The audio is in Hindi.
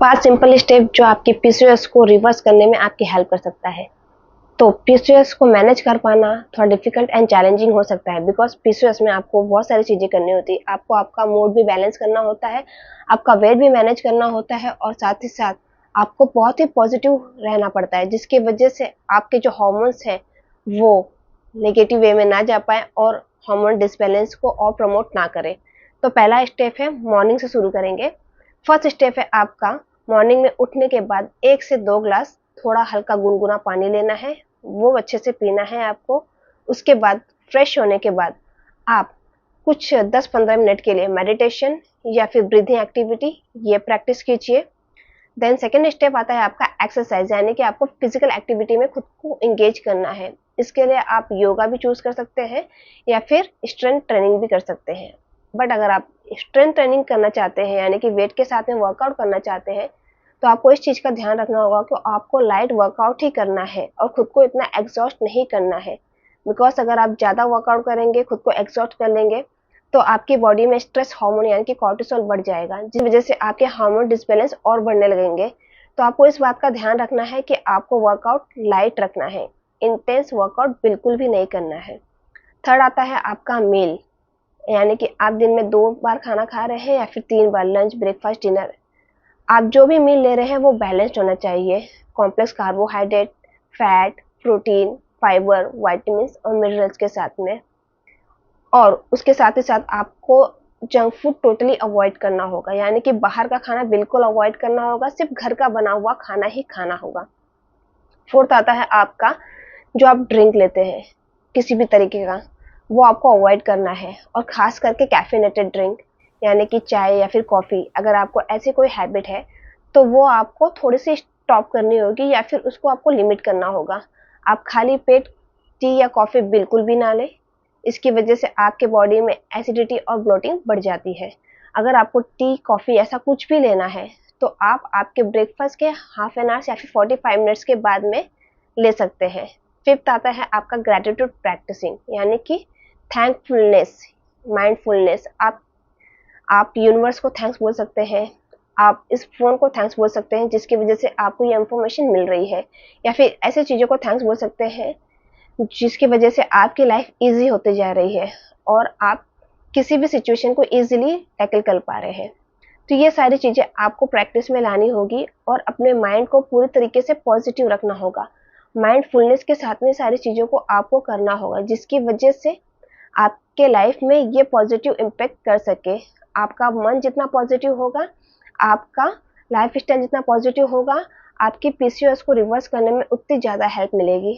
5 सिंपल स्टेप जो आपके पीसीओएस को रिवर्स करने में आपकी हेल्प कर सकता है। तो पीसीओएस को मैनेज कर पाना थोड़ा डिफिकल्ट एंड चैलेंजिंग हो सकता है, बिकॉज पीसीओएस में आपको बहुत सारी चीजें करनी होती है। आपको आपका मूड भी बैलेंस करना होता है, आपका वेट भी मैनेज करना होता है, और साथ ही साथ आपको बहुत ही पॉजिटिव रहना पड़ता है, जिसकी वजह से आपके जो हार्मोन्स हैं वो नेगेटिव वे में ना जा पाए और हार्मोन डिसबैलेंस को और प्रमोट ना करे। तो पहला स्टेप है, मॉर्निंग से शुरू करेंगे। फर्स्ट स्टेप है आपका, मॉर्निंग में उठने के बाद 1 से 2 ग्लास थोड़ा हल्का गुनगुना पानी लेना है, वो अच्छे से पीना है आपको। उसके बाद फ्रेश होने के बाद आप कुछ 10-15 मिनट के लिए मेडिटेशन या फिर ब्रीथिंग एक्टिविटी ये प्रैक्टिस कीजिए। देन सेकेंड स्टेप आता है आपका एक्सरसाइज, यानी कि आपको फिजिकल एक्टिविटी में खुद को इंगेज करना है। इसके लिए आप योगा भी चूज कर सकते हैं या फिर स्ट्रेंथ ट्रेनिंग भी कर सकते हैं। बट अगर आप स्ट्रेंथ ट्रेनिंग करना चाहते हैं, यानी कि वेट के साथ में वर्कआउट करना चाहते हैं, तो आपको इस चीज का ध्यान रखना होगा कि आपको लाइट वर्कआउट ही करना है और खुद को इतना एग्जॉस्ट नहीं करना है। बिकॉज अगर आप ज्यादा वर्कआउट करेंगे, खुद को एग्जॉस्ट कर लेंगे, तो आपकी बॉडी में स्ट्रेस हार्मोन यानी कि कॉर्टिसोल बढ़ जाएगा, जिस वजह से आपके हार्मोन डिसबैलेंस और बढ़ने लगेंगे। तो आपको इस बात का ध्यान रखना है कि आपको वर्कआउट लाइट रखना है, इंटेंस वर्कआउट बिल्कुल भी नहीं करना है। थर्ड आता है आपका मील, यानी कि आप दिन में 2 बार खाना खा रहे हैं या फिर 3 बार, लंच, ब्रेकफास्ट, डिनर। आप जो भी मील ले रहे हैं वो बैलेंस्ड होना चाहिए। Complex carbohydrate, fat, protein, fibre, vitamin और मिनरल्स के साथ में। और उसके साथ ही साथ आपको जंक फूड टोटली अवॉइड करना होगा, यानी कि बाहर का खाना बिल्कुल अवॉइड करना होगा, सिर्फ घर का बना हुआ खाना ही खाना होगा। फोर्थ आता है आपका, जो आप ड्रिंक लेते हैं किसी भी तरीके का, वो आपको अवॉइड करना है, और खास करके कैफिनेटेड ड्रिंक यानी कि चाय या फिर कॉफी। अगर आपको ऐसी कोई हैबिट है तो वो आपको थोड़ी सी स्टॉप करनी होगी या फिर उसको आपको लिमिट करना होगा। आप खाली पेट टी या कॉफी बिल्कुल भी ना लें, इसकी वजह से आपके बॉडी में एसिडिटी और ब्लोटिंग बढ़ जाती है। अगर आपको टी, कॉफी ऐसा कुछ भी लेना है तो आप आपके ब्रेकफास्ट के हाफ एन आवर्स या फिर 45 मिनट्स के बाद में ले सकते हैं। फिफ्थ आता है आपका ग्रेटिट्यूड प्रैक्टिसिंग, यानी कि थैंकफुलनेस, माइंडफुलनेस। आप यूनिवर्स को थैंक्स बोल सकते हैं, आप इस फोन को थैंक्स बोल सकते हैं जिसकी वजह से आपको ये इंफॉर्मेशन मिल रही है, या फिर ऐसे चीज़ों को थैंक्स बोल सकते हैं जिसकी वजह से आपकी लाइफ इजी होती जा रही है और आप किसी भी सिचुएशन को इजीली टैकल कर पा रहे हैं। तो ये सारी चीज़ें आपको प्रैक्टिस में लानी होगी और अपने माइंड को पूरी तरीके से पॉजिटिव रखना होगा। माइंडफुलनेस के साथ में सारी चीज़ों को आपको करना होगा, जिसकी वजह से आपके लाइफ में ये पॉजिटिव इम्पैक्ट कर सके। आपका मन जितना पॉजिटिव होगा, आपका लाइफ स्टाइल जितना पॉजिटिव होगा, आपकी पीसीओएस को रिवर्स करने में उतनी ज़्यादा हेल्प मिलेगी।